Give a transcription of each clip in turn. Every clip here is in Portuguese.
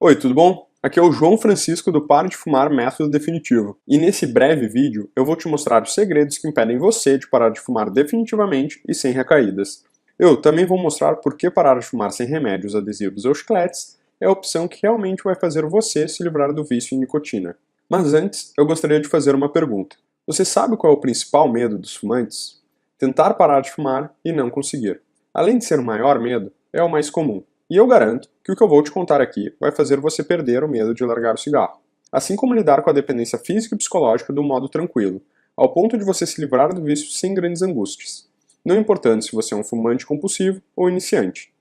Oi, tudo bom? Aqui é o João Francisco do Pare de Fumar Método Definitivo. E nesse breve vídeo eu vou te mostrar os segredos que impedem você de parar de fumar definitivamente e sem recaídas. Eu também vou mostrar por que parar de fumar sem remédios, adesivos ou chicletes é a opção que realmente vai fazer você se livrar do vício em nicotina. Mas antes, eu gostaria de fazer uma pergunta. Você sabe qual é o principal medo dos fumantes? Tentar parar de fumar e não conseguir. Além de ser o maior medo, é o mais comum. E eu garanto que o que eu vou te contar aqui vai fazer você perder o medo de largar o cigarro. Assim como lidar com a dependência física e psicológica de um modo tranquilo, ao ponto de você se livrar do vício sem grandes angústias. Não importando se você é um fumante compulsivo ou iniciante.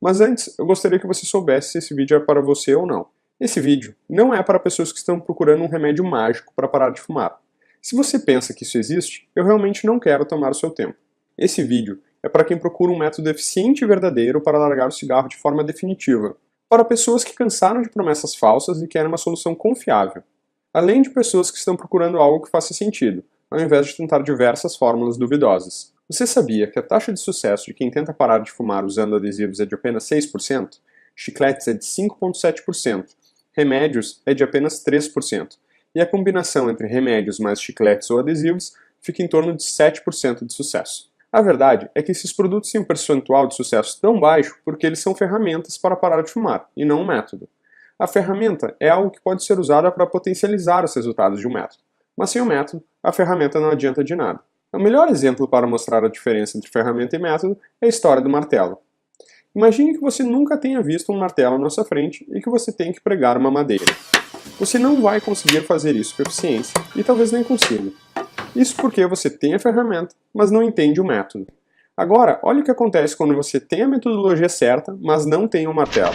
Mas antes, eu gostaria que você soubesse se esse vídeo é para você ou não. Esse vídeo não é para pessoas que estão procurando um remédio mágico para parar de fumar. Se você pensa que isso existe, eu realmente não quero tomar o seu tempo. Esse vídeo é para quem procura um método eficiente e verdadeiro para largar o cigarro de forma definitiva. Para pessoas que cansaram de promessas falsas e querem uma solução confiável. Além de pessoas que estão procurando algo que faça sentido, ao invés de tentar diversas fórmulas duvidosas. Você sabia que a taxa de sucesso de quem tenta parar de fumar usando adesivos é de apenas 6%? Chicletes é de 5,7%. Remédios é de apenas 3%. E a combinação entre remédios mais chicletes ou adesivos fica em torno de 7% de sucesso. A verdade é que esses produtos têm um percentual de sucesso tão baixo porque eles são ferramentas para parar de fumar, e não um método. A ferramenta é algo que pode ser usada para potencializar os resultados de um método, mas sem o método, a ferramenta não adianta de nada. O melhor exemplo para mostrar a diferença entre ferramenta e método é a história do martelo. Imagine que você nunca tenha visto um martelo na sua frente e que você tem que pregar uma madeira. Você não vai conseguir fazer isso com eficiência e talvez nem consiga. Isso porque você tem a ferramenta, mas não entende o método. Agora, olha o que acontece quando você tem a metodologia certa, mas não tem o martelo.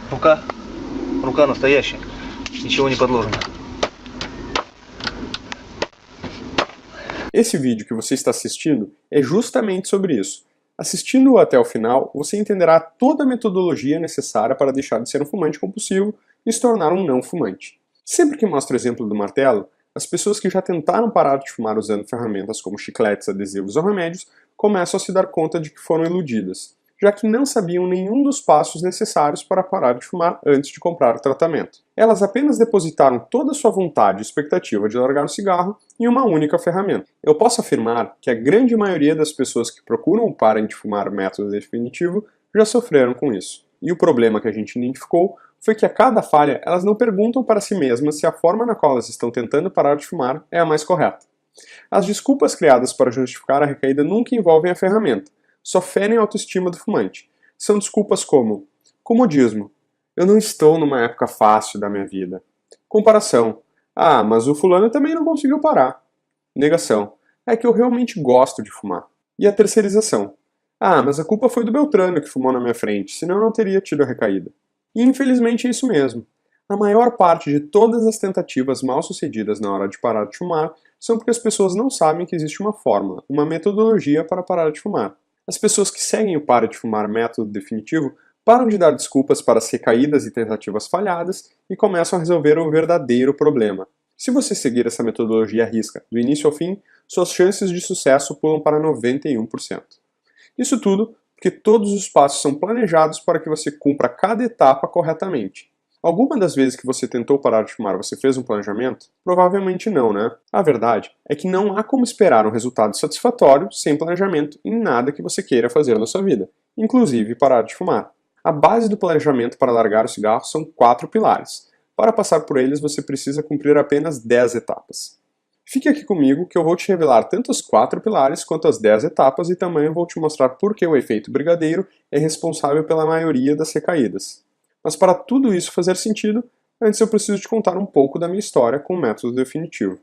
Рука настоящая, ничего не подложено. Esse vídeo que você está assistindo é justamente sobre isso. Assistindo-o até o final, você entenderá toda a metodologia necessária para deixar de ser um fumante compulsivo e se tornar um não fumante. Sempre que mostro o exemplo do martelo, as pessoas que já tentaram parar de fumar usando ferramentas como chicletes, adesivos ou remédios começam a se dar conta de que foram iludidas, já que não sabiam nenhum dos passos necessários para parar de fumar antes de comprar o tratamento. Elas apenas depositaram toda a sua vontade e expectativa de largar o cigarro em uma única ferramenta. Eu posso afirmar que a grande maioria das pessoas que procuram o parem de fumar método definitivo já sofreram com isso. E o problema que a gente identificou foi que a cada falha elas não perguntam para si mesmas se a forma na qual elas estão tentando parar de fumar é a mais correta. As desculpas criadas para justificar a recaída nunca envolvem a ferramenta, só ferem a autoestima do fumante. São desculpas como comodismo. Eu não estou numa época fácil da minha vida. Comparação. Ah, mas o fulano também não conseguiu parar. Negação. É que eu realmente gosto de fumar. E a terceirização. Ah, mas a culpa foi do Beltrano que fumou na minha frente, senão eu não teria tido a recaída. E infelizmente é isso mesmo. A maior parte de todas as tentativas mal sucedidas na hora de parar de fumar são porque as pessoas não sabem que existe uma fórmula, uma metodologia para parar de fumar. As pessoas que seguem o Pare de Fumar método definitivo param de dar desculpas para as recaídas e tentativas falhadas e começam a resolver o verdadeiro problema. Se você seguir essa metodologia à risca, do início ao fim, suas chances de sucesso pulam para 91%. Isso tudo porque todos os passos são planejados para que você cumpra cada etapa corretamente. Alguma das vezes que você tentou parar de fumar você fez um planejamento? Provavelmente não, né? A verdade é que não há como esperar um resultado satisfatório sem planejamento em nada que você queira fazer na sua vida, inclusive parar de fumar. A base do planejamento para largar o cigarro são 4 pilares. Para passar por eles você precisa cumprir apenas 10 etapas. Fique aqui comigo que eu vou te revelar tanto os 4 pilares quanto as 10 etapas e também vou te mostrar por que o efeito brigadeiro é responsável pela maioria das recaídas. Mas para tudo isso fazer sentido, antes eu preciso te contar um pouco da minha história com o método definitivo.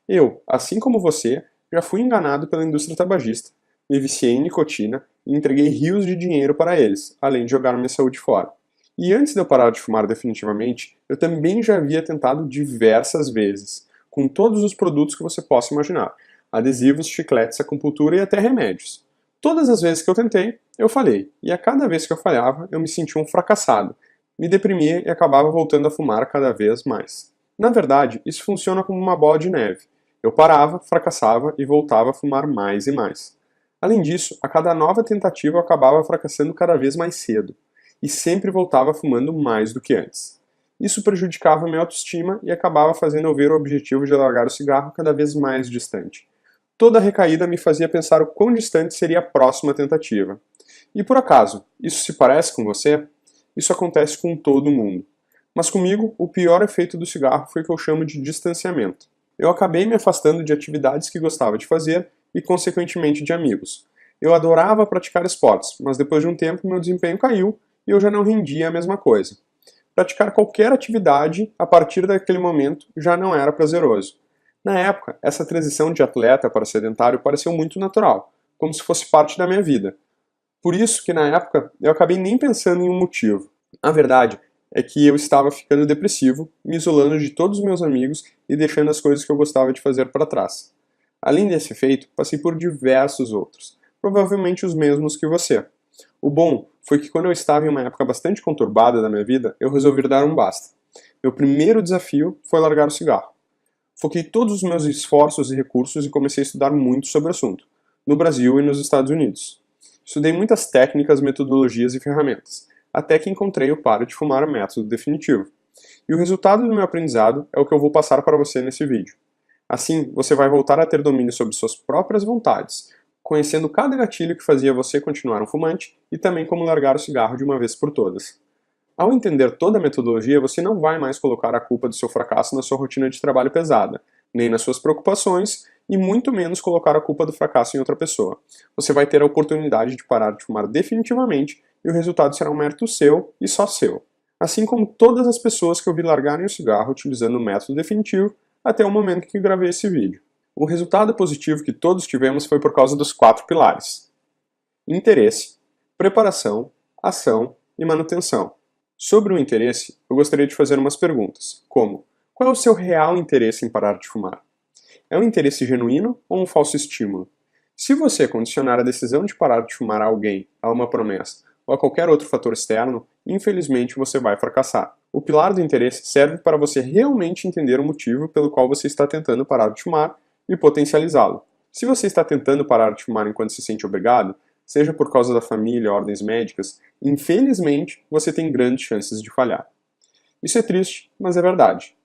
Eu, assim como você, já fui enganado pela indústria tabagista, me viciei em nicotina e entreguei rios de dinheiro para eles, além de jogar minha saúde fora. E antes de eu parar de fumar definitivamente, eu também já havia tentado diversas vezes, com todos os produtos que você possa imaginar, adesivos, chicletes, acupuntura e até remédios. Todas as vezes que eu tentei, eu falhei, e a cada vez que eu falhava, eu me sentia um fracassado, me deprimia e acabava voltando a fumar cada vez mais. Na verdade, isso funciona como uma bola de neve. Eu parava, fracassava e voltava a fumar mais e mais. Além disso, a cada nova tentativa eu acabava fracassando cada vez mais cedo, e sempre voltava fumando mais do que antes. Isso prejudicava minha autoestima e acabava fazendo eu ver o objetivo de largar o cigarro cada vez mais distante. Toda recaída me fazia pensar o quão distante seria a próxima tentativa. E por acaso, isso se parece com você? Isso acontece com todo mundo. Mas comigo, o pior efeito do cigarro foi o que eu chamo de distanciamento. Eu acabei me afastando de atividades que gostava de fazer e, consequentemente, de amigos. Eu adorava praticar esportes, mas depois de um tempo meu desempenho caiu e eu já não rendia a mesma coisa. Praticar qualquer atividade, a partir daquele momento, já não era prazeroso. Na época, essa transição de atleta para sedentário pareceu muito natural, como se fosse parte da minha vida. Por isso que na época eu acabei nem pensando em um motivo. A verdade é que eu estava ficando depressivo, me isolando de todos os meus amigos e deixando as coisas que eu gostava de fazer para trás. Além desse efeito, passei por diversos outros, provavelmente os mesmos que você. O bom foi que quando eu estava em uma época bastante conturbada da minha vida, eu resolvi dar um basta. Meu primeiro desafio foi largar o cigarro. Foquei todos os meus esforços e recursos e comecei a estudar muito sobre o assunto, no Brasil e nos Estados Unidos. Estudei muitas técnicas, metodologias e ferramentas, até que encontrei o Pare de Fumar método definitivo. E o resultado do meu aprendizado é o que eu vou passar para você nesse vídeo. Assim, você vai voltar a ter domínio sobre suas próprias vontades, conhecendo cada gatilho que fazia você continuar um fumante e também como largar o cigarro de uma vez por todas. Ao entender toda a metodologia, você não vai mais colocar a culpa do seu fracasso na sua rotina de trabalho pesada, nem nas suas preocupações, e muito menos colocar a culpa do fracasso em outra pessoa. Você vai ter a oportunidade de parar de fumar definitivamente e o resultado será um mérito seu e só seu. Assim como todas as pessoas que eu vi largarem o cigarro utilizando o método definitivo até o momento que gravei esse vídeo. O resultado positivo que todos tivemos foi por causa dos 4 pilares: interesse, preparação, ação e manutenção. Sobre o interesse, eu gostaria de fazer umas perguntas, como: qual é o seu real interesse em parar de fumar? É um interesse genuíno ou um falso estímulo? Se você condicionar a decisão de parar de fumar a alguém, a uma promessa ou a qualquer outro fator externo, infelizmente você vai fracassar. O pilar do interesse serve para você realmente entender o motivo pelo qual você está tentando parar de fumar e potencializá-lo. Se você está tentando parar de fumar enquanto se sente obrigado, seja por causa da família, ordens médicas, infelizmente você tem grandes chances de falhar. Isso é triste, mas é verdade.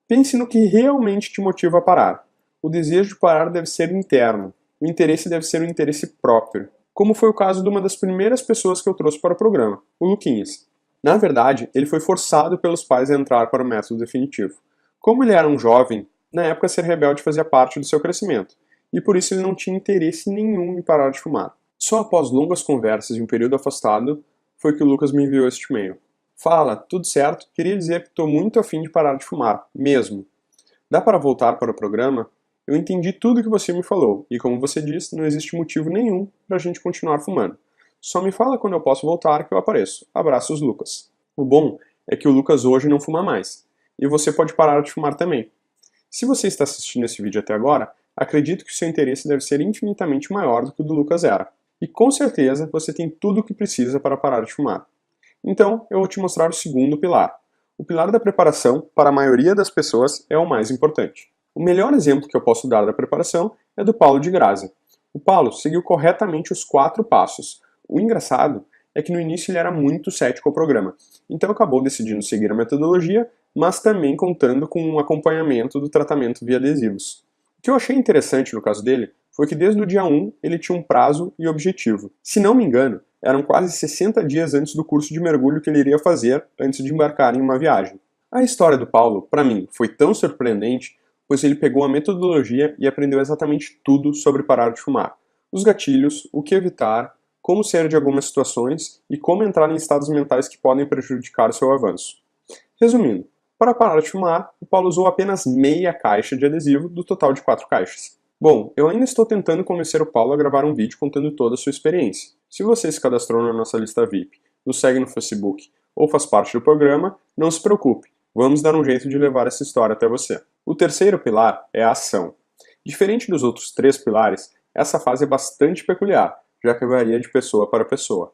Pense no que realmente te motiva a parar. O desejo de parar deve ser interno. O interesse deve ser um interesse próprio, como foi o caso de uma das primeiras pessoas que eu trouxe para o programa, o Luquinhas. Na verdade, ele foi forçado pelos pais a entrar para o método definitivo. Como ele era um jovem, na época ser rebelde fazia parte do seu crescimento, e por isso ele não tinha interesse nenhum em parar de fumar. Só após longas conversas e um período afastado, foi que o Lucas me enviou este e-mail. Fala, tudo certo? Queria dizer que estou muito afim de parar de fumar, mesmo. Dá para voltar para o programa? Eu entendi tudo que você me falou, e como você disse, não existe motivo nenhum para a gente continuar fumando. Só me fala quando eu posso voltar que eu apareço. Abraços, Lucas. O bom é que o Lucas hoje não fuma mais, e você pode parar de fumar também. Se você está assistindo esse vídeo até agora, acredito que o seu interesse deve ser infinitamente maior do que o do Lucas era. E com certeza você tem tudo o que precisa para parar de fumar. Então, eu vou te mostrar o segundo pilar. O pilar da preparação, para a maioria das pessoas, é o mais importante. O melhor exemplo que eu posso dar da preparação é do Paulo de Grazia. O Paulo seguiu corretamente os 4 passos. O engraçado é que no início ele era muito cético ao programa, então acabou decidindo seguir a metodologia, mas também contando com um acompanhamento do tratamento via adesivos. O que eu achei interessante no caso dele foi que desde o dia 1 ele tinha um prazo e objetivo. Se não me engano, eram quase 60 dias antes do curso de mergulho que ele iria fazer antes de embarcar em uma viagem. A história do Paulo, para mim, foi tão surpreendente, pois ele pegou a metodologia e aprendeu exatamente tudo sobre parar de fumar. Os gatilhos, o que evitar, como sair de algumas situações e como entrar em estados mentais que podem prejudicar o seu avanço. Resumindo, para parar de fumar, o Paulo usou apenas meia caixa de adesivo do total de 4 caixas. Bom, eu ainda estou tentando convencer o Paulo a gravar um vídeo contando toda a sua experiência. Se você se cadastrou na nossa lista VIP, nos segue no Facebook ou faz parte do programa, não se preocupe, vamos dar um jeito de levar essa história até você. O terceiro pilar é a ação. Diferente dos outros 3 pilares, essa fase é bastante peculiar, já que varia de pessoa para pessoa.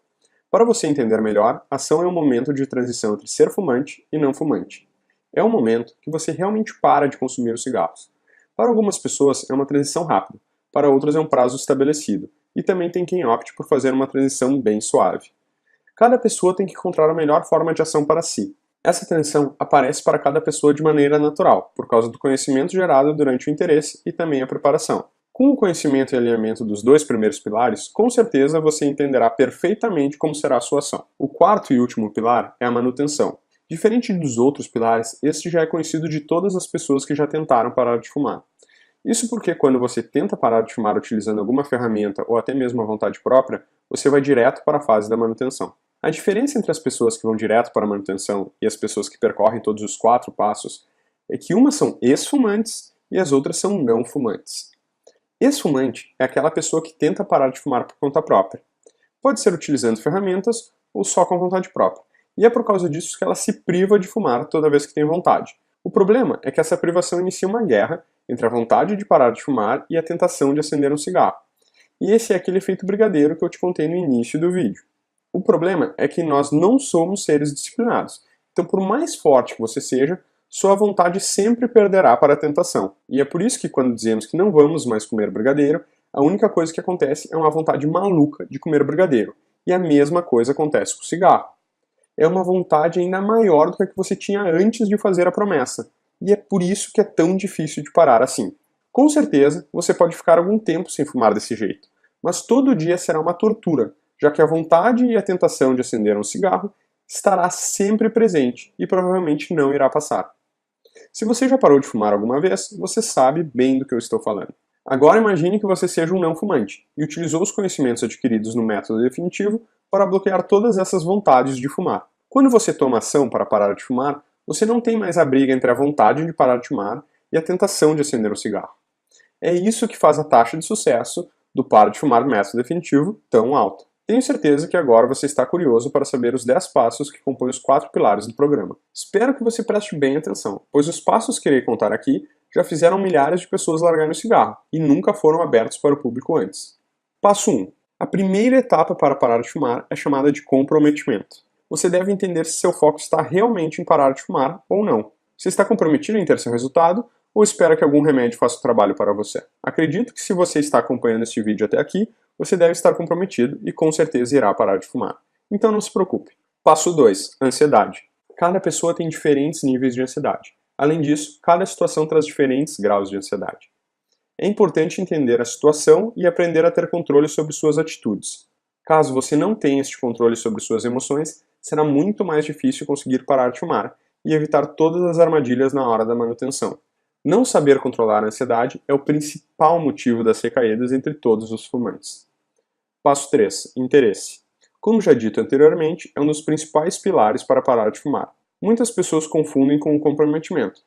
Para você entender melhor, a ação é um momento de transição entre ser fumante e não fumante. É um momento que você realmente para de consumir os cigarros. Para algumas pessoas é uma transição rápida, para outras é um prazo estabelecido, e também tem quem opte por fazer uma transição bem suave. Cada pessoa tem que encontrar a melhor forma de ação para si. Essa transição aparece para cada pessoa de maneira natural, por causa do conhecimento gerado durante o interesse e também a preparação. Com o conhecimento e alinhamento dos dois primeiros pilares, com certeza você entenderá perfeitamente como será a sua ação. O quarto e último pilar é a manutenção. Diferente dos outros pilares, este já é conhecido de todas as pessoas que já tentaram parar de fumar. Isso porque quando você tenta parar de fumar utilizando alguma ferramenta ou até mesmo a vontade própria, você vai direto para a fase da manutenção. A diferença entre as pessoas que vão direto para a manutenção e as pessoas que percorrem todos os 4 passos é que umas são ex-fumantes e as outras são não fumantes. Ex-fumante é aquela pessoa que tenta parar de fumar por conta própria. Pode ser utilizando ferramentas ou só com vontade própria. E é por causa disso que ela se priva de fumar toda vez que tem vontade. O problema é que essa privação inicia uma guerra entre a vontade de parar de fumar e a tentação de acender um cigarro. E esse é aquele efeito brigadeiro que eu te contei no início do vídeo. O problema é que nós não somos seres disciplinados. Então, por mais forte que você seja, sua vontade sempre perderá para a tentação. E é por isso que quando dizemos que não vamos mais comer brigadeiro, a única coisa que acontece é uma vontade maluca de comer brigadeiro. E a mesma coisa acontece com o cigarro. É uma vontade ainda maior do que a que você tinha antes de fazer a promessa. E é por isso que é tão difícil de parar assim. Com certeza, você pode ficar algum tempo sem fumar desse jeito, mas todo dia será uma tortura, já que a vontade e a tentação de acender um cigarro estará sempre presente e provavelmente não irá passar. Se você já parou de fumar alguma vez, você sabe bem do que eu estou falando. Agora imagine que você seja um não fumante e utilizou os conhecimentos adquiridos no método definitivo para bloquear todas essas vontades de fumar. Quando você toma ação para parar de fumar, você não tem mais a briga entre a vontade de parar de fumar e a tentação de acender um cigarro. É isso que faz a taxa de sucesso do para de fumar método definitivo tão alta. Tenho certeza que agora você está curioso para saber os 10 passos que compõem os 4 pilares do programa. Espero que você preste bem atenção, pois os passos que irei contar aqui já fizeram milhares de pessoas largarem o cigarro e nunca foram abertos para o público antes. Passo 1. A primeira etapa para parar de fumar é chamada de comprometimento. Você deve entender se seu foco está realmente em parar de fumar ou não. Você está comprometido em ter seu resultado ou espera que algum remédio faça o trabalho para você? Acredito que se você está acompanhando este vídeo até aqui, você deve estar comprometido e com certeza irá parar de fumar. Então não se preocupe. Passo 2. Ansiedade. Cada pessoa tem diferentes níveis de ansiedade. Além disso, cada situação traz diferentes graus de ansiedade. É importante entender a situação e aprender a ter controle sobre suas atitudes. Caso você não tenha este controle sobre suas emoções, será muito mais difícil conseguir parar de fumar e evitar todas as armadilhas na hora da manutenção. Não saber controlar a ansiedade é o principal motivo das recaídas entre todos os fumantes. Passo 3. Interesse. Como já dito anteriormente, é um dos principais pilares para parar de fumar. Muitas pessoas confundem com o comprometimento,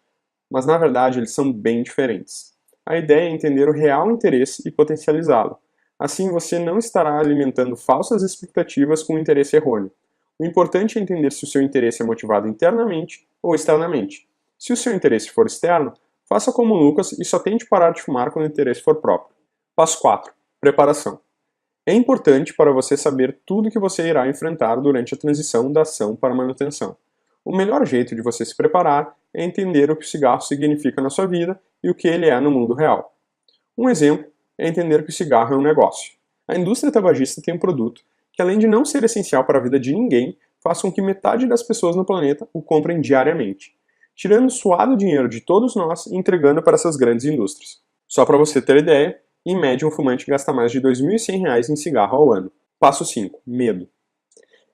mas na verdade eles são bem diferentes. A ideia é entender o real interesse e potencializá-lo. Assim você não estará alimentando falsas expectativas com um interesse errôneo. O importante é entender se o seu interesse é motivado internamente ou externamente. Se o seu interesse for externo, faça como o Lucas e só tente parar de fumar quando o interesse for próprio. Passo 4. Preparação. É importante para você saber tudo que você irá enfrentar durante a transição da ação para a manutenção. O melhor jeito de você se preparar é entender o que o cigarro significa na sua vida e o que ele é no mundo real. Um exemplo é entender que o cigarro é um negócio. A indústria tabagista tem um produto que, além de não ser essencial para a vida de ninguém, faz com que metade das pessoas no planeta o comprem diariamente, tirando o suado dinheiro de todos nós e entregando para essas grandes indústrias. Só para você ter ideia, em média um fumante gasta mais de R$ 2.100 em cigarro ao ano. Passo 5. Medo.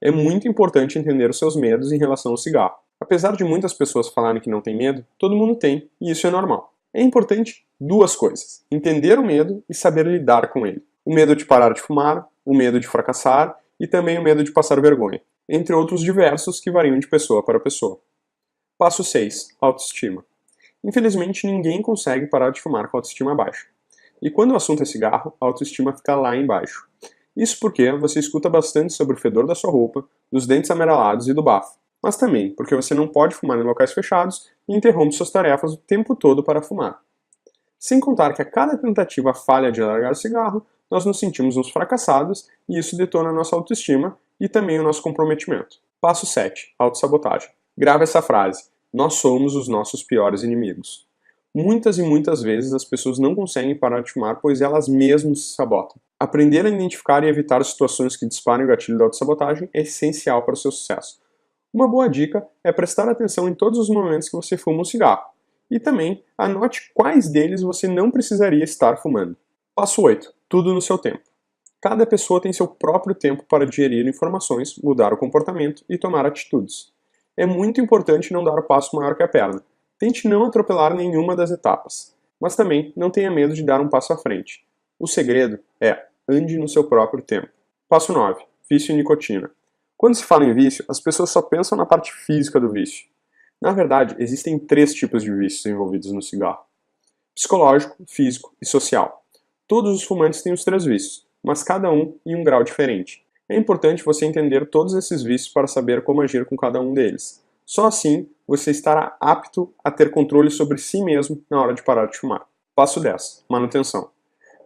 É muito importante entender os seus medos em relação ao cigarro. Apesar de muitas pessoas falarem que não tem medo, todo mundo tem, e isso é normal. É importante duas coisas: entender o medo e saber lidar com ele. O medo de parar de fumar, o medo de fracassar e também o medo de passar vergonha, entre outros diversos que variam de pessoa para pessoa. Passo 6. Autoestima. Infelizmente, ninguém consegue parar de fumar com autoestima baixa. E quando o assunto é cigarro, a autoestima fica lá embaixo. Isso porque você escuta bastante sobre o fedor da sua roupa, dos dentes amarelados e do bafo. Mas também porque você não pode fumar em locais fechados e interrompe suas tarefas o tempo todo para fumar. Sem contar que a cada tentativa falha de largar o cigarro, nós nos sentimos uns fracassados e isso detona a nossa autoestima e também o nosso comprometimento. Passo 7. Autossabotagem. Grave essa frase: nós somos os nossos piores inimigos. Muitas e muitas vezes as pessoas não conseguem parar de fumar pois elas mesmas se sabotam. Aprender a identificar e evitar situações que disparem o gatilho da autossabotagem é essencial para o seu sucesso. Uma boa dica é prestar atenção em todos os momentos que você fuma um cigarro. E também anote quais deles você não precisaria estar fumando. Passo 8. Tudo no seu tempo. Cada pessoa tem seu próprio tempo para digerir informações, mudar o comportamento e tomar atitudes. É muito importante não dar o passo maior que a perna. Tente não atropelar nenhuma das etapas, mas também não tenha medo de dar um passo à frente. O segredo é ande no seu próprio tempo. Passo 9. Vício e nicotina. Quando se fala em vício, as pessoas só pensam na parte física do vício. Na verdade, existem 3 tipos de vícios envolvidos no cigarro: psicológico, físico e social. Todos os fumantes têm os 3 vícios, mas cada um em um grau diferente. É importante você entender todos esses vícios para saber como agir com cada um deles. Só assim você estará apto a ter controle sobre si mesmo na hora de parar de fumar. Passo 10. Manutenção.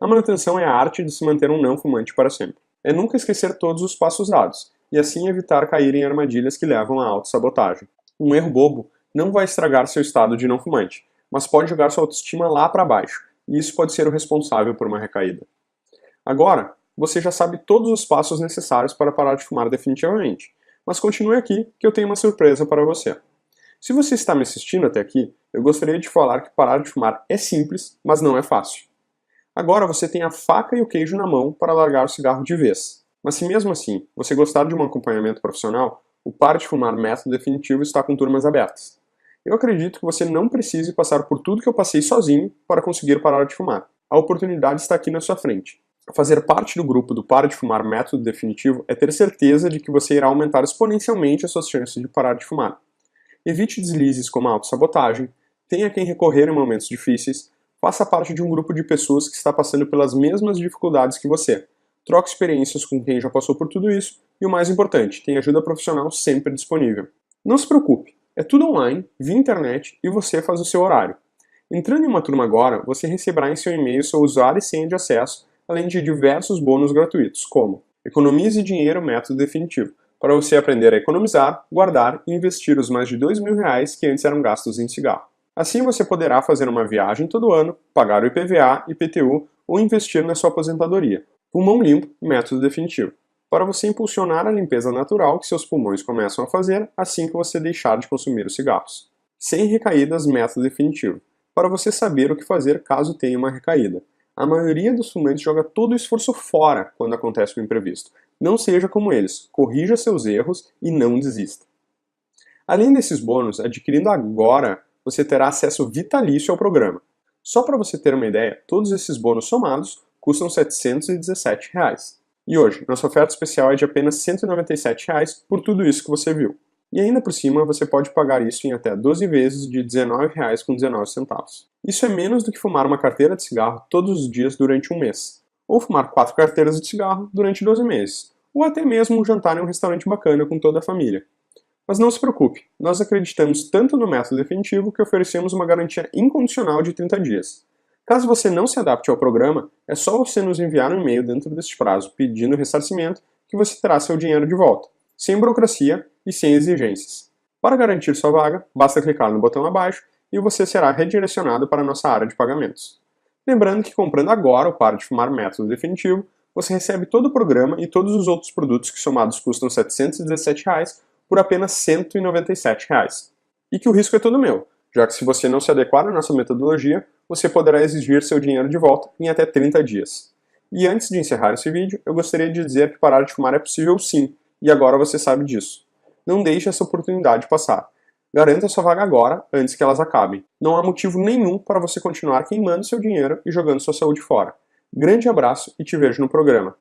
A manutenção é a arte de se manter um não fumante para sempre. É nunca esquecer todos os passos dados, e assim evitar cair em armadilhas que levam à autossabotagem. Um erro bobo não vai estragar seu estado de não fumante, mas pode jogar sua autoestima lá para baixo, e isso pode ser o responsável por uma recaída. Agora, você já sabe todos os passos necessários para parar de fumar definitivamente, mas continue aqui que eu tenho uma surpresa para você. Se você está me assistindo até aqui, eu gostaria de falar que parar de fumar é simples, mas não é fácil. Agora você tem a faca e o queijo na mão para largar o cigarro de vez. Mas se mesmo assim você gostar de um acompanhamento profissional, o Pare de Fumar Método Definitivo está com turmas abertas. Eu acredito que você não precise passar por tudo que eu passei sozinho para conseguir parar de fumar. A oportunidade está aqui na sua frente. Fazer parte do grupo do Pare de Fumar Método Definitivo é ter certeza de que você irá aumentar exponencialmente as suas chances de parar de fumar. Evite deslizes como a autossabotagem, tenha a quem recorrer em momentos difíceis, faça parte de um grupo de pessoas que está passando pelas mesmas dificuldades que você. Troque experiências com quem já passou por tudo isso e, o mais importante, tenha ajuda profissional sempre disponível. Não se preocupe, é tudo online, via internet e você faz o seu horário. Entrando em uma turma agora, você receberá em seu e-mail seu usuário e senha de acesso, além de diversos bônus gratuitos, como Economize Dinheiro Método Definitivo, para você aprender a economizar, guardar e investir os mais de R$2.000 que antes eram gastos em cigarro. Assim você poderá fazer uma viagem todo ano, pagar o IPVA, IPTU ou investir na sua aposentadoria. Pulmão Limpo Método Definitivo, para você impulsionar a limpeza natural que seus pulmões começam a fazer assim que você deixar de consumir os cigarros. Sem recaídas Método Definitivo, para você saber o que fazer caso tenha uma recaída. A maioria dos fumantes joga todo o esforço fora quando acontece um imprevisto. Não seja como eles, corrija seus erros e não desista. Além desses bônus, adquirindo agora, você terá acesso vitalício ao programa. Só para você ter uma ideia, todos esses bônus somados custam R$ 717. E hoje, nossa oferta especial é de apenas R$ 197 por tudo isso que você viu. E ainda por cima, você pode pagar isso em até 12 vezes de R$ 19,19. Isso é menos do que fumar uma carteira de cigarro todos os dias durante um mês, ou fumar 4 carteiras de cigarro durante 12 meses, ou até mesmo um jantar em um restaurante bacana com toda a família. Mas não se preocupe, nós acreditamos tanto no método definitivo que oferecemos uma garantia incondicional de 30 dias. Caso você não se adapte ao programa, é só você nos enviar um e-mail dentro deste prazo pedindo ressarcimento que você terá seu dinheiro de volta, sem burocracia e sem exigências. Para garantir sua vaga, basta clicar no botão abaixo e você será redirecionado para a nossa área de pagamentos. Lembrando que comprando agora o Pare de Fumar Método Definitivo, você recebe todo o programa e todos os outros produtos que somados custam R$ 717 por apenas R$ 197. E que o risco é todo meu, já que se você não se adequar à nossa metodologia, você poderá exigir seu dinheiro de volta em até 30 dias. E antes de encerrar esse vídeo, eu gostaria de dizer que parar de fumar é possível sim, e agora você sabe disso. Não deixe essa oportunidade passar. Garanta sua vaga agora, antes que elas acabem. Não há motivo nenhum para você continuar queimando seu dinheiro e jogando sua saúde fora. Grande abraço e te vejo no programa.